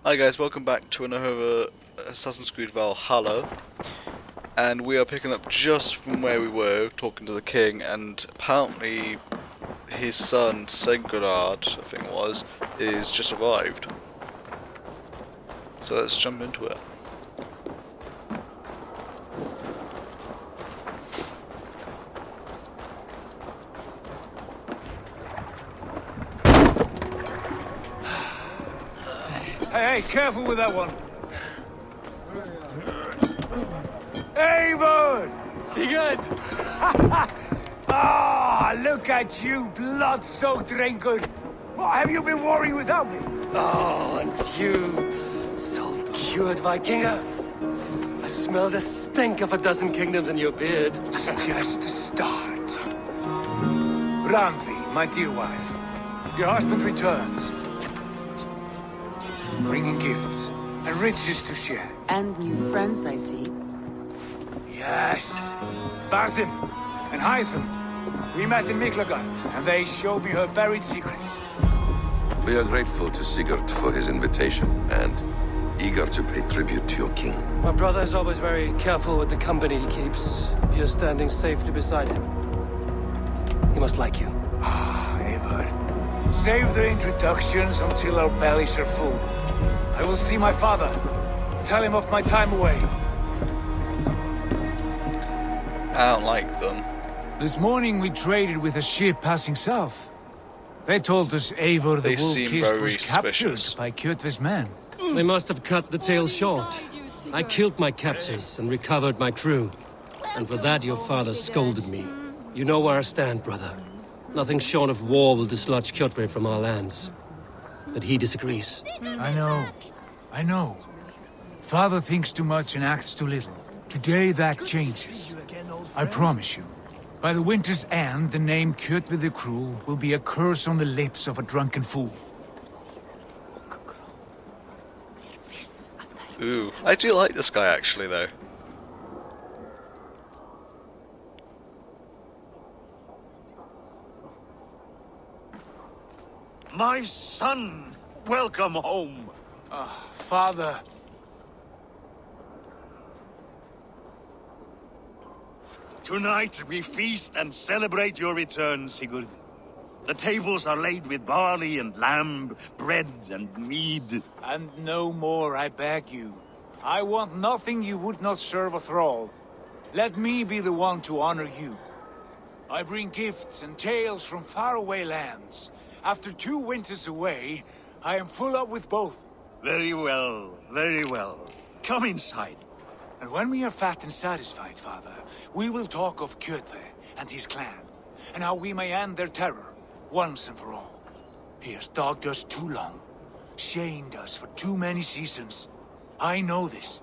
Hi guys, welcome back to another Assassin's Creed Valhalla, and we are picking up just from where we were, talking to the king, and apparently his son, Sigurd, I think it was, is just arrived. So let's jump into it. Hey, careful with that one. Avon! Sigurd! Ah, look at you, blood-soaked raincoat. What, have you been worrying without me? Oh, and you, salt-cured Vikinger. I smell the stink of a dozen kingdoms in your beard. It's just the start. Randvi, my dear wife, your husband returns. Bringing gifts and riches to share. And new friends, I see. Yes. Basim and Hytham. We met in Miklagard, and they showed me her buried secrets. We are grateful to Sigurd for his invitation, and eager to pay tribute to your king. My brother is always very careful with the company he keeps. If you're standing safely beside him, he must like you. Ah, Eivor. Save the introductions until our bellies are full. I will see my father. Tell him of my time away. I don't like them. This morning we traded with a ship passing south. They told us Eivor the They seem Wolf-Kissed very was captured suspicious. by Kjotve's men. They must have cut the tale short. I killed my captors and recovered my crew. And for that your father scolded me. You know where I stand, brother. Nothing short of war will dislodge Kjotve from our lands. But he disagrees. I know. Father thinks too much and acts too little. Today that changes. I promise you. By the winter's end, the name Kjotve the Cruel will be a curse on the lips of a drunken fool. Ooh, I do like this guy actually though. My son, welcome home. Father. Tonight we feast and celebrate your return, Sigurd. The tables are laid with barley and lamb, bread and mead. And no more, I beg you. I want nothing you would not serve a thrall. Let me be the one to honor you. I bring gifts and tales from faraway lands. After 2 winters away, I am full up with both. Very well, very well. Come inside. And when we are fat and satisfied, Father, we will talk of Kjotve and his clan, and how we may end their terror, once and for all. He has dogged us too long, shamed us for too many seasons. I know this.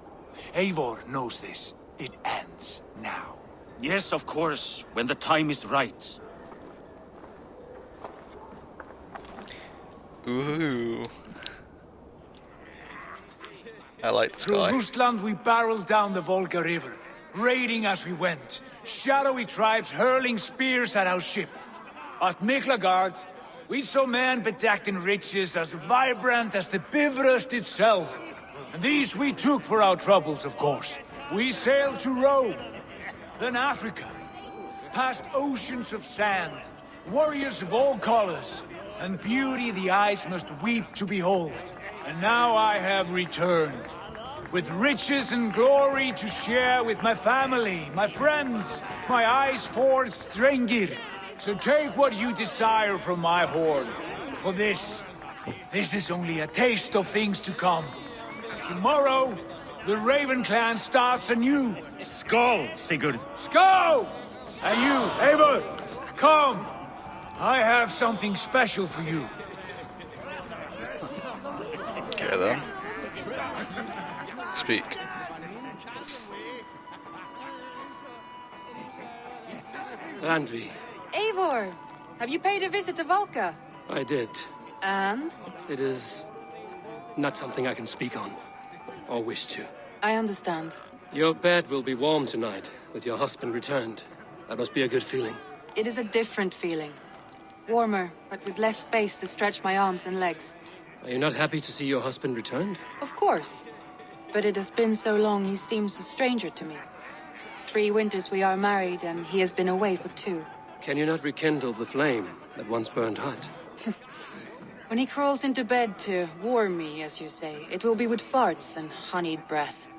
Eivor knows this. It ends now. Yes, of course, when the time is right. Ooh. I like this Through guy. Rusland we barreled down the Volga River, raiding as we went. Shadowy tribes hurling spears at our ship. At Miklagard, we saw men bedecked in riches as vibrant as the Bifrost itself. And these we took for our troubles, of course. We sailed to Rome, then Africa, past oceans of sand, warriors of all colors, and beauty the eyes must weep to behold. And now I have returned, with riches and glory to share with my family, my friends, my eyes-forged Strengir. So take what you desire from my hoard. For this is only a taste of things to come. Tomorrow, the Raven clan starts anew. Skål, Sigurd. Go! And you, Eivor, come! I have something special for you. Okay then. Speak. Randvi, Eivor! Have you paid a visit to Valka? I did. And? It is not something I can speak on, or wish to. I understand. Your bed will be warm tonight, with your husband returned. That must be a good feeling. It is a different feeling. Warmer, but with less space to stretch my arms and legs. Are you not happy to see your husband returned? Of course. But it has been so long he seems a stranger to me. 3 winters we are married, and he has been away for 2. Can you not rekindle the flame that once burned hot? When he crawls into bed to warm me, as you say, it will be with farts and honeyed breath.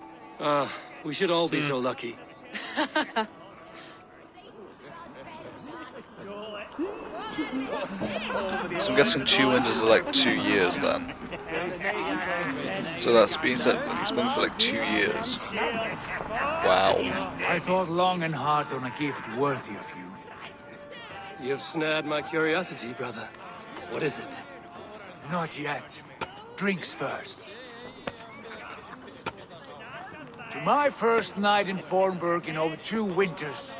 Ah, we should all be so lucky. So I'm guessing 2 winters are like 2 years then. So that's been said it's been for like 2 years. Wow. I thought long and hard on a gift worthy of you. You've snared my curiosity, brother. What is it? Not yet. Drinks first. To my first night in Fornburg in over 2 winters.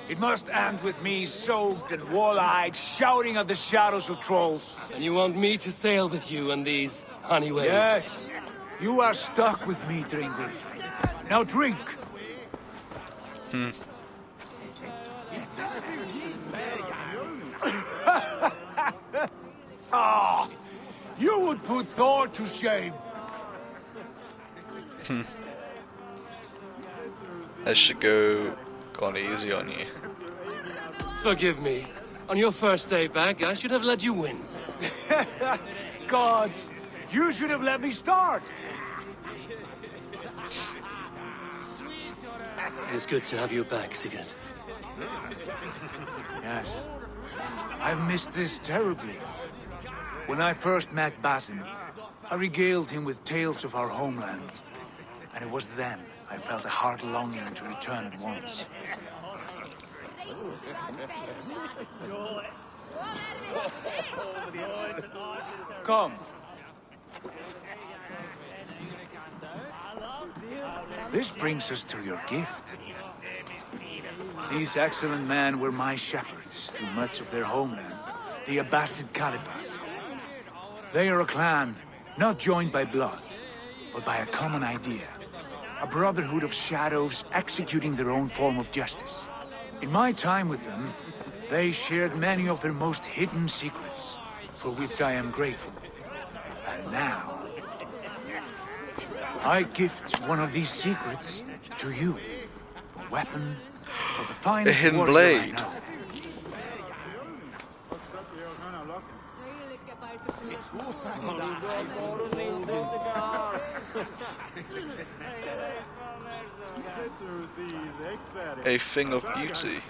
It must end with me soaked and wall-eyed, shouting at the shadows of trolls. And you want me to sail with you on these honey waves? Yes. You are stuck with me, Drinker. Now drink. Ah, you would put Thor to shame. I should go gone easy on you. Forgive me. On your first day back, I should have let you win. Gods, you should have let me start. It's good to have you back, Sigurd. Yes. I've missed this terribly. When I first met Basim, I regaled him with tales of our homeland. And it was then I felt a heart longing to return at once. Come. This brings us to your gift. These excellent men were my shepherds through much of their homeland, the Abbasid Caliphate. They are a clan, not joined by blood, but by a common idea. A brotherhood of shadows executing their own form of justice. In my time with them, they shared many of their most hidden secrets, for which I am grateful. And now, I gift one of these secrets to you. A weapon for the finest hidden warrior blade. I know. A thing of beauty.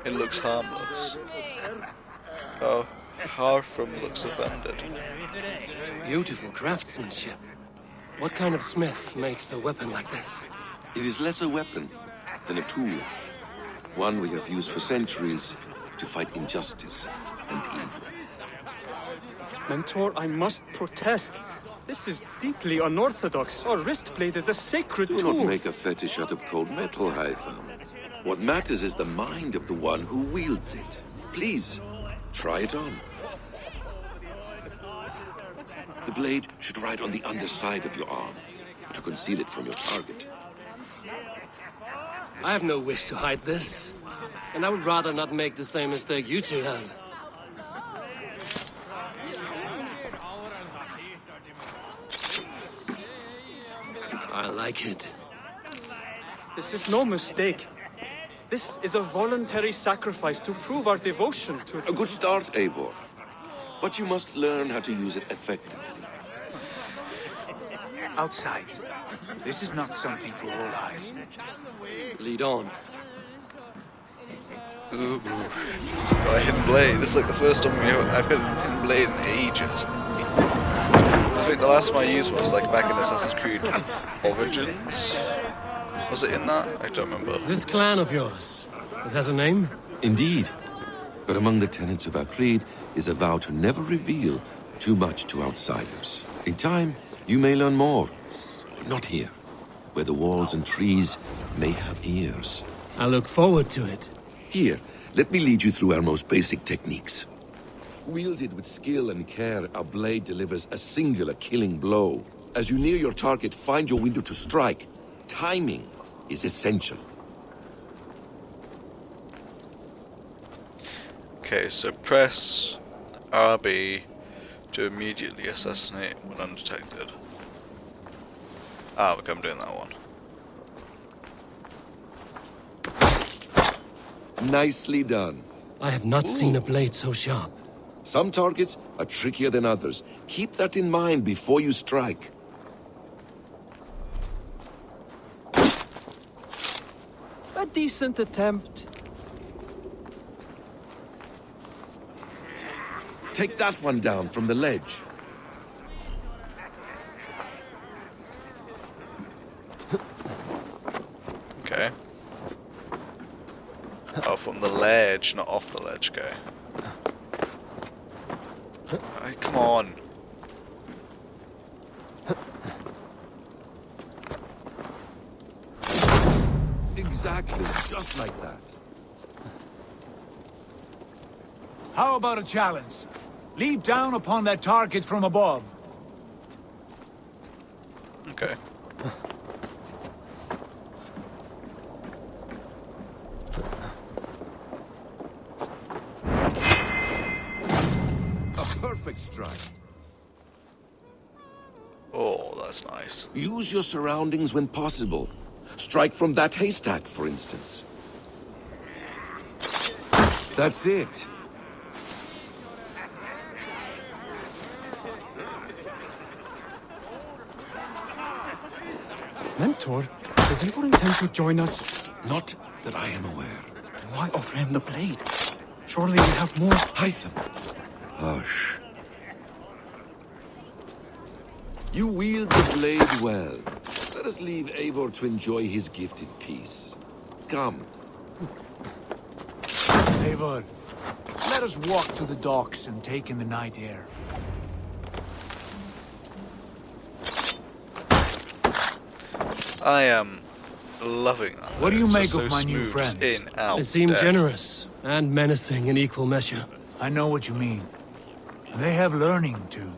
It looks harmless. Oh, Harfram looks offended. Beautiful craftsmanship. What kind of smith makes a weapon like this? It is less a weapon than a tool. One we have used for centuries to fight injustice and evil. Mentor, I must protest. This is deeply unorthodox. Our wrist blade is a sacred Do tool. not make a fetish out of cold metal, Hytham. What matters is the mind of the one who wields it. Please, try it on. The blade should ride on the underside of your arm to conceal it from your target. I have no wish to hide this. And I would rather not make the same mistake you two have. I like it. This is no mistake. This is a voluntary sacrifice to prove our devotion to... A good start, Eivor. But you must learn how to use it effectively. Outside. This is not something for all eyes. Lead on. Ooh. Got a hidden blade. This is like the first time I've hit a hidden blade in ages. I think the last time I used was like back in Assassin's Creed Origins. Was it in that? I don't remember. This clan of yours, it has a name? Indeed. But among the tenets of our creed is a vow to never reveal too much to outsiders. In time, you may learn more. But not here, where the walls and trees may have ears. I look forward to it. Here, let me lead you through our most basic techniques. Wielded with skill and care, our blade delivers a singular killing blow. As you near your target, find your window to strike. Timing is essential. Okay, so press RB to immediately assassinate when undetected. Ah, okay, I'm doing that one. Nicely done. I have not seen a blade so sharp. Some targets are trickier than others. Keep that in mind before you strike. A decent attempt. Take that one down from the ledge. Okay. Oh, from the ledge, not off the ledge, okay. Hey, come on. Exactly, just like that. How about a challenge? Leap down upon that target from above. Okay. A perfect strike. Oh, that's nice. Use your surroundings when possible. Strike from that haystack, for instance. That's it. Mentor, does Eivor intend to join us? Not that I am aware. Then why offer him the blade? Surely we have more. Hytham. Hush. You wield the blade well. Let us leave Eivor to enjoy his gift in peace. Come. Eivor, let us walk to the docks and take in the night air. I am loving that. What do you It's make just of so my new smooth, friends? just in, out, They seem dead. generous and menacing in equal measure. I know what you mean. They have learning, too.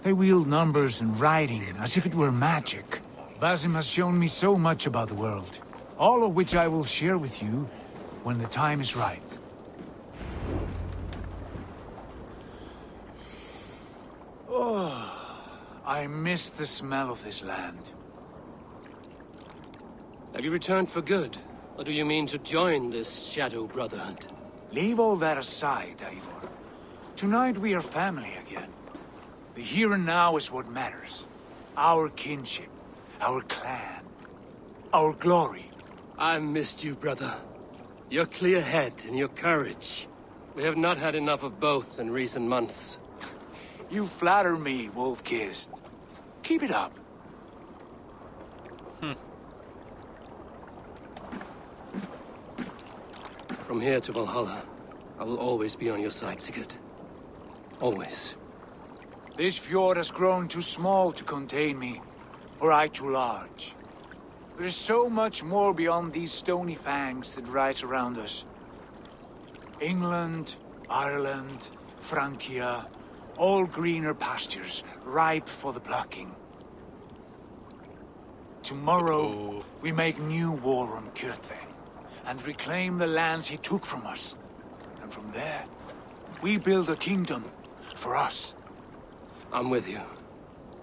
They wield numbers and writing as if it were magic. Basim has shown me so much about the world, all of which I will share with you when the time is right. Oh, I miss the smell of this land. Have you returned for good? Or do you mean to join this Shadow Brotherhood? Leave all that aside, Eivor. Tonight we are family again. The here and now is what matters. Our kinship, our clan, our glory. I missed you, brother. Your clear head and your courage. We have not had enough of both in recent months. You flatter me, Wolf-Kissed. Keep it up. From here to Valhalla, I will always be on your side, Sigurd. Always. This fjord has grown too small to contain me, or I too large. There is so much more beyond these stony fangs that rise around us. England, Ireland, Francia, all greener pastures, ripe for the plucking. Tomorrow, we make new war on Kjotve, and reclaim the lands he took from us. And from there, we build a kingdom for us. I'm with you.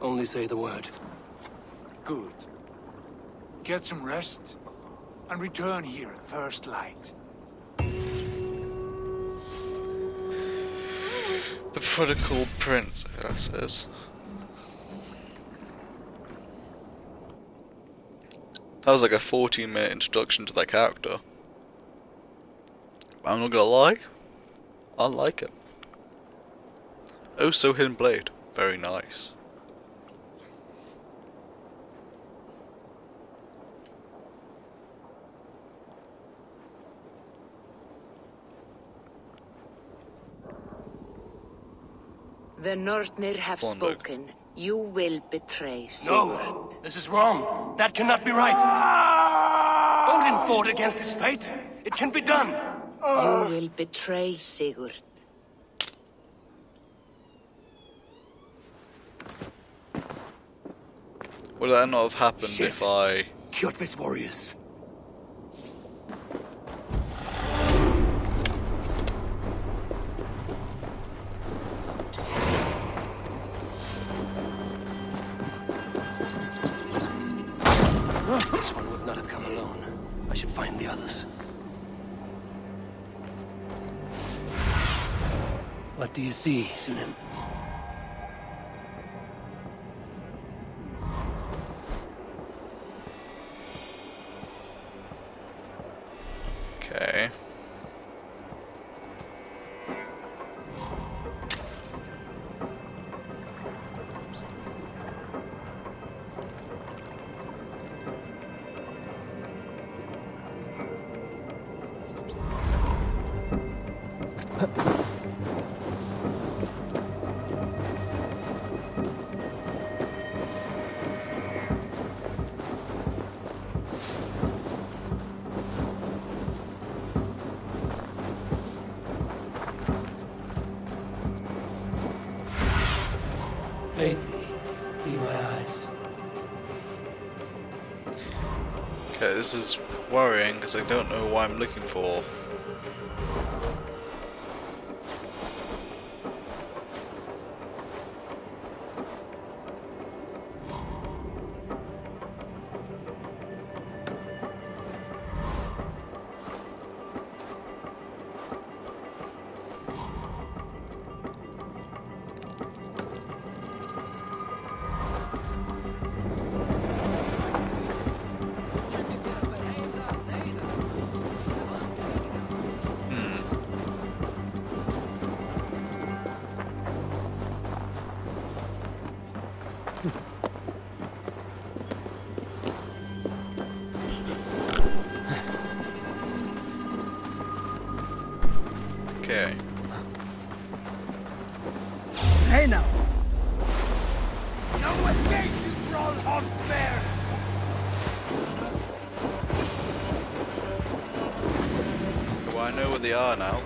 Only say the word. Good. Get some rest, and return here at first light. The prodigal prince, that says. That was like a 14-minute introduction to that character. I'm not gonna lie, I like it. Oh, so hidden blade, very nice. The Northnir have Thornburg. spoken. You will betray Sigurd. No! This is wrong! That cannot be right! Odin fought against his fate! It can be done! You will betray Sigurd. Would that not have happened Shit. if I... Kjotve's warriors. This one would not have come alone. I should find the others. What do you see, Sunim? Okay. Aid me. Be my eyes. Okay, this is worrying because I don't know what I'm looking for. Okay. Hey now! No escape, you troll hog bear! Well, I know where they are now.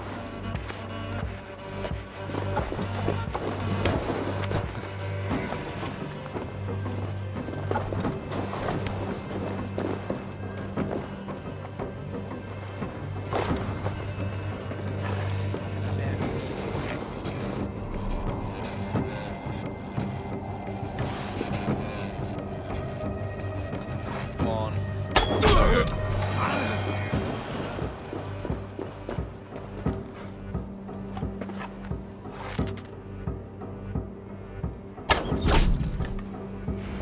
Come on.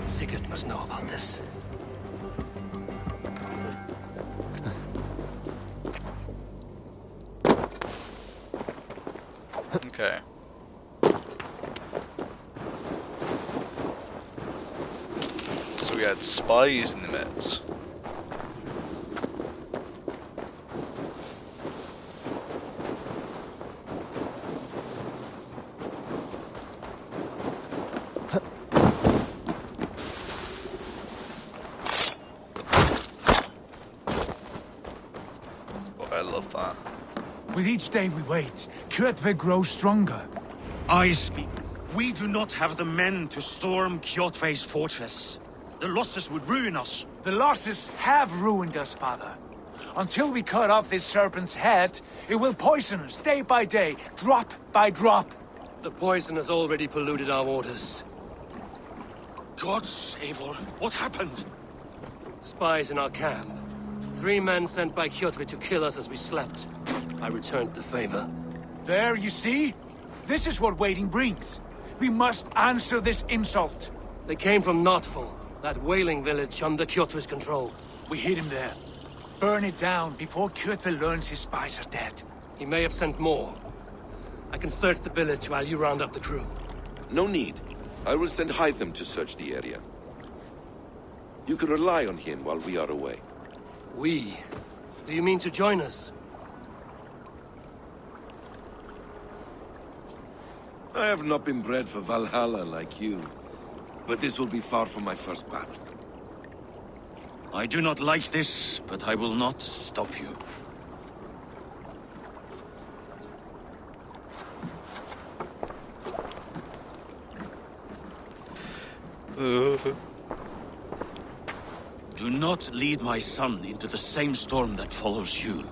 Sigurd must know about this. Okay. So we had spies in the midst. Oh, I love that. With each day we wait, Kjotve grows stronger. I speak. We do not have the men to storm Kjotve's fortress. The losses would ruin us. The losses have ruined us, father. Until we cut off this serpent's head, it will poison us day by day, drop by drop. The poison has already polluted our waters. God save her. What happened? Spies in our camp. 3 men sent by Kjotve to kill us as we slept. I returned the favor. There, you see? This is what waiting brings. We must answer this insult. They came from Notful, that whaling village under Kjotve's control. We hid him there. Burn it down before Kjotve learns his spies are dead. He may have sent more. I can search the village while you round up the crew. No need. I will send Hytham to search the area. You can rely on him while we are away. We? Do you mean to join us? I have not been bred for Valhalla like you, but this will be far from my first battle. I do not like this, but I will not stop you. Do not lead my son into the same storm that follows you.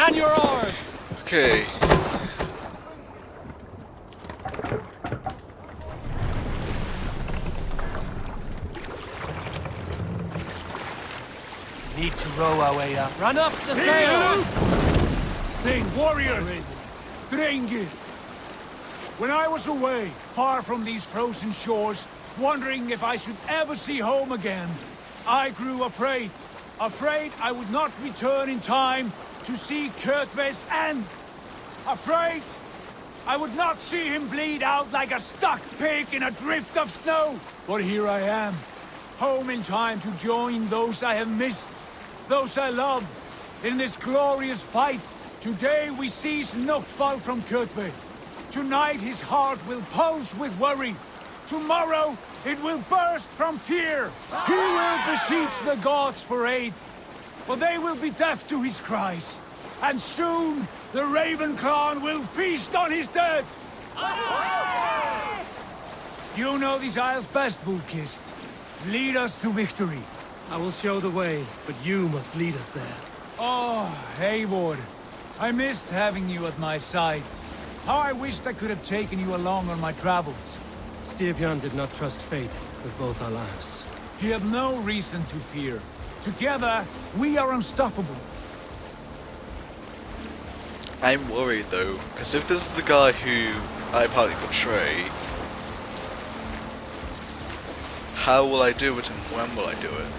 Man your oars! Okay. Need to row our way up. Run up the sail! Sing, warriors! Drengi! When I was away, far from these frozen shores, wondering if I should ever see home again, I grew afraid. Afraid I would not return in time to see Kjotve's end. Afraid I would not see him bleed out like a stuck pig in a drift of snow. But here I am, home in time to join those I have missed, those I love, in this glorious fight. Today we seize Noktval from Kjotve. Tonight his heart will pulse with worry. Tomorrow it will burst from fear. He will beseech the gods for aid, but they will be deaf to his cries. And soon the Raven clan will feast on his dead. You know these isles best, Wolfkist. Lead us to victory. I will show the way, but you must lead us there. Oh, Eivor. I missed having you at my side. How I wished I could have taken you along on my travels. Styrbjörn did not trust fate with both our lives. He had no reason to fear. Together, we are unstoppable. I'm worried though, because if this is the guy who I partly betray, how will I do it and when will I do it?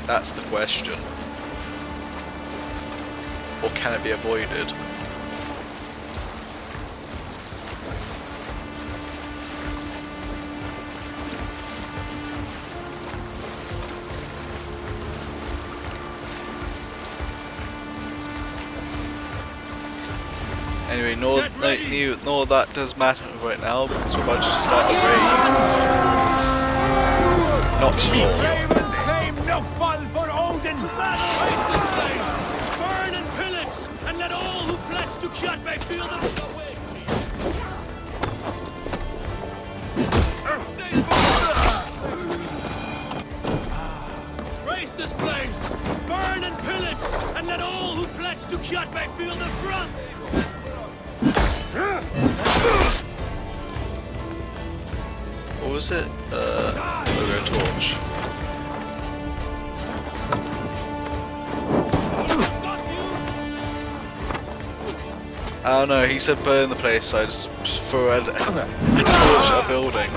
That's the question. Or can it be avoided? Anyway, no, that does matter right now because we're about to start a raid. Not small. Ravens claim Noktval for Odin! Waste this place! Burn and pillage! And let all who pledge to Kjotve feel the away! Raise this place! Burn and pillage! And let all who pledge to Kjotve feel the frost! What was it? Logo torch. I don't know, he said burn the place, so I just threw a torch at a building.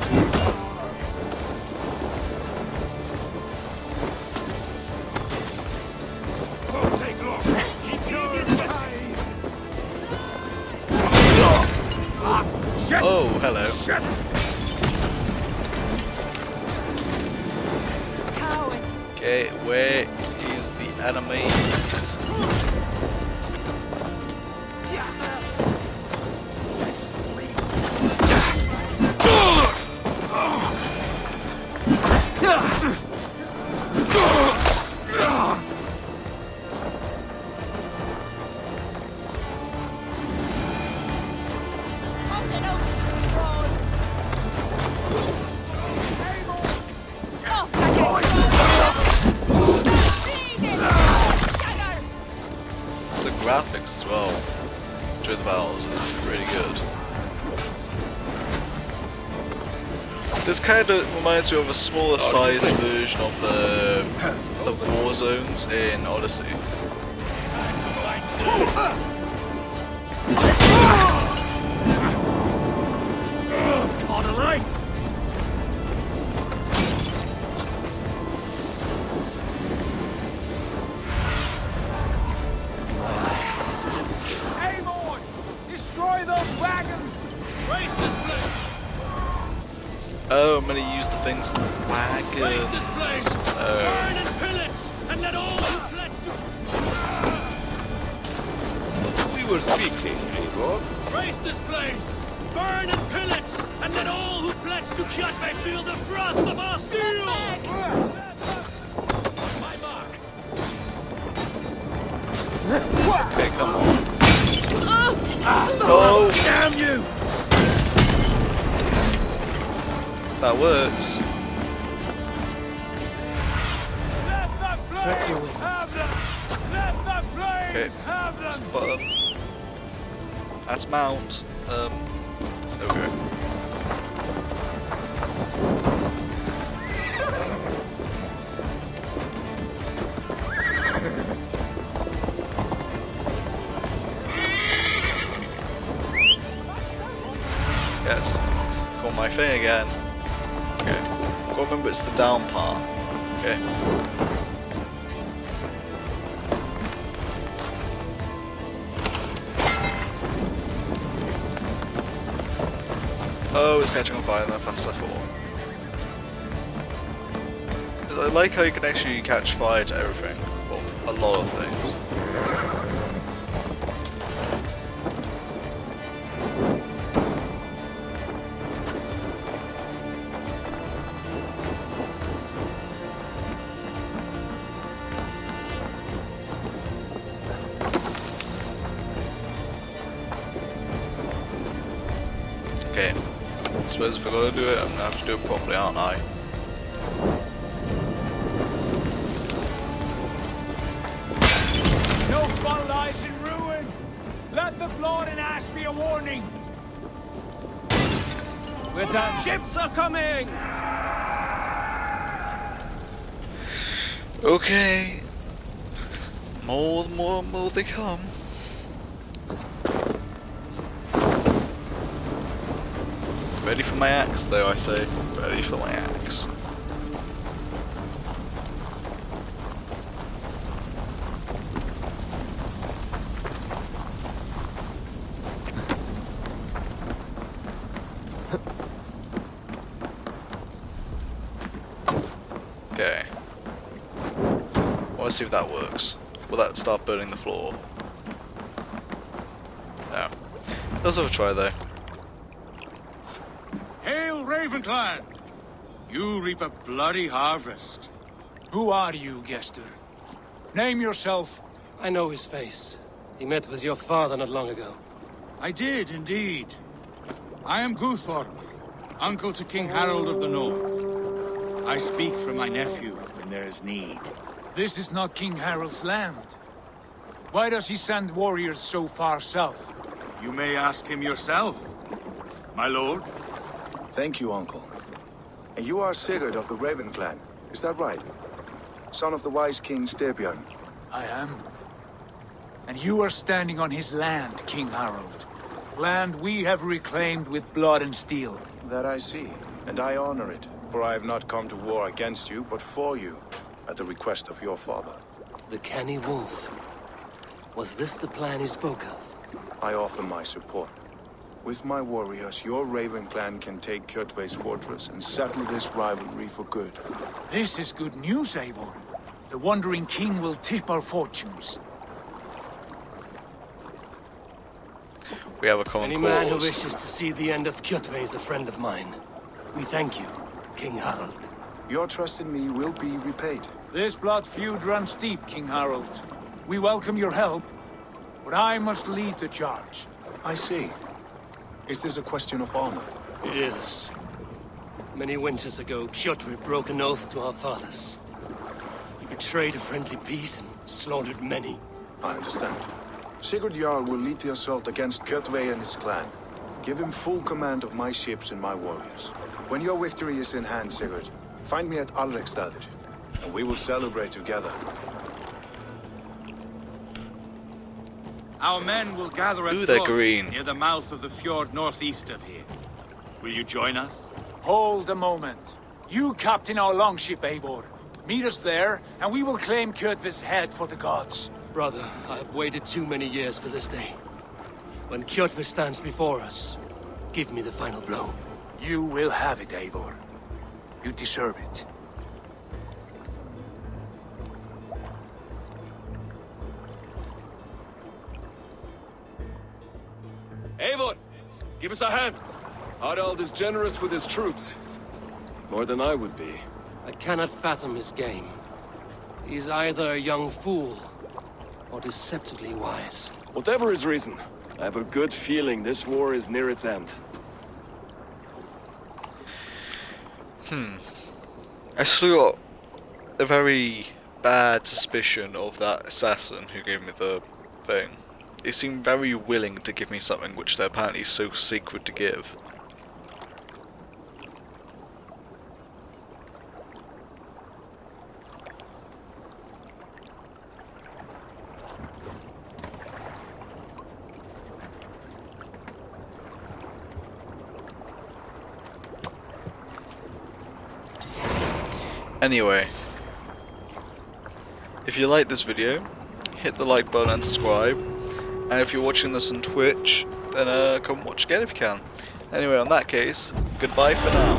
Oh, hello. Okay, where is the enemy? Graphics as well during the battles are really good. This kind of reminds me of a smaller sized version of the war zones in Odyssey. On the right! Eivor! Destroy those wagons! Raise this place! Oh, I'm gonna use the things. Raise this place! Oh. Burn and pillage! And let all who pledge to... We were speaking, Eivor. Raise this place! Burn and pillage! And let all who pledge to Kjotve feel the frost of our steel! My mark! Okay, come on. Oh, Damn you! that works. Let the flames have them! Let the flames Okay, that's the button. That's mount. There we go. Yes, got my thing again. Okay, gotta remember it's the down part. Okay. Oh, it's catching on fire then, faster than I thought. I like how you can actually catch fire to everything. Well, a lot of things. Okay, I suppose if we're going to do it, I'm going to have to do it properly, aren't I? No fun lies in ruin! Let the blood and ash be a warning! We're done. Ships are coming! Okay. More they come. Ready for my axe, though, I say. Ready for my axe. Okay. Let's see if that works. Will that start burning the floor? No. Let's have a try, though. Hail, Ravenclan! You reap a bloody harvest. Who are you, Gester? Name yourself. I know his face. He met with your father not long ago. I did, indeed. I am Guthorm, uncle to King Harold of the North. I speak for my nephew when there is need. This is not King Harold's land. Why does he send warriors so far south? You may ask him yourself, my lord. Thank you, Uncle. And you are Sigurd of the Raven clan, is that right? Son of the wise King Styrbjörn. I am. And you are standing on his land, King Harold. Land we have reclaimed with blood and steel. That I see, and I honor it, for I have not come to war against you, but for you, at the request of your father. The canny wolf. Was this the plan he spoke of? I offer my support. With my warriors, your Raven clan can take Kjotve's fortress and settle this rivalry for good. This is good news, Eivor. The Wandering King will tip our fortunes. We have a common Any man who cause. wishes to see the end of Kjotve is a friend of mine. We thank you, King Harald. Your trust in me will be repaid. This blood feud runs deep, King Harold. We welcome your help, but I must lead the charge. I see. Is this a question of honor? It is. Many winters ago, Kjotve broke an oath to our fathers. He betrayed a friendly peace and slaughtered many. I understand. Sigurd Jarl will lead the assault against Kjotve and his clan. Give him full command of my ships and my warriors. When your victory is in hand, Sigurd, find me at Alrekstadir, and we will celebrate together. Our men will gather at Ooh, they're Thor, green. near the mouth of the fjord northeast of here. Will you join us? Hold a moment. You captain our longship, Eivor. Meet us there, and we will claim Kjotve's head for the gods. Brother, I have waited too many years for this day. When Kjotve stands before us, give me the final blow. You will have it, Eivor. You deserve it. Eivor, give us a hand. Harald is generous with his troops. More than I would be. I cannot fathom his game. He is either a young fool or deceptively wise. Whatever his reason, I have a good feeling this war is near its end. I still got a very bad suspicion of that assassin who gave me the thing. They seem very willing to give me something which they're apparently so secret to give. Anyway, if you like this video, hit the like button and subscribe, and if you're watching this on Twitch, then come watch again if you can. Anyway, on that case, goodbye for now.